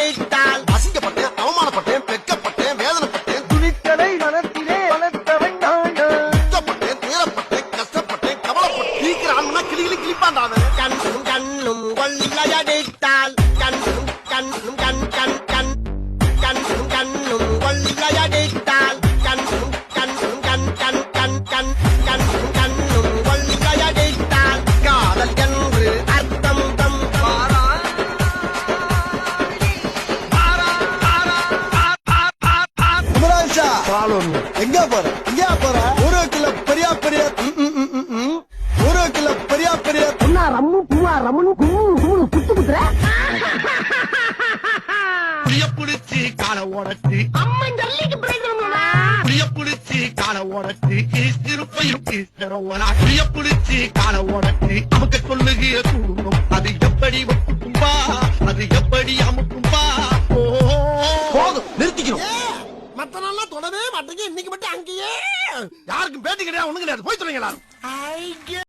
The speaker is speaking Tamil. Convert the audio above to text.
அடித்தால் அசிங்கப்பட்டேன், அவமானப்பட்டேன், வெட்கப்பட்டேன், வேதனைப்பட்டேன், துணிச்சலை மனத்திலே வளர்த்த வேண்டாம். துக்கப்பட்டேன், துயரப்பட்டேன், கஷ்டப்பட்டேன், கவலைப்பட்டேன். கிழிக்கிற ஆளுனா கிளி கிழிப்பான்டா அவன். கண்ணும் கண்ணும் கொள்ளையடித்தால் கண்ணும் கண்ணும் கண் கண் கண் கண்ணும் கண்ணும் கொள்ளையடித்தால் கண்ணும் கண்ணும் கண் கண் கண் கண் கண்ணும் கண்ணும் கொள்ளையடித்தால் காதல் என்று அர்த்தம் தம் குமராஜா, எங்க போற எங்க போற? ஒரு கிலோ பெரியா பெரிய ஒரு கிலோ பெரியா பெரிய புளிய புடிச்சு காலை உடச்சு புளிய புடிச்சு காலை உடச்சு திருப்பையும் புளிய புடிச்சு காலை உடச்சு அமுக்க சொல்லுகிற குடும்பம் அது எப்படி ஒப்புக்கும்பா, அது எப்படி அமுக்கும்பா. போதும், நிறுத்திக்கணும். மத்த நாள்லாம் தொடவே மாட்டேங்க, இன்னைக்கு மட்டும் அங்கேயே. யாருக்கும் பேட்டி கிடையாது, ஒண்ணு கிடையாது. போய் சொல்லுங்க எல்லாரும்.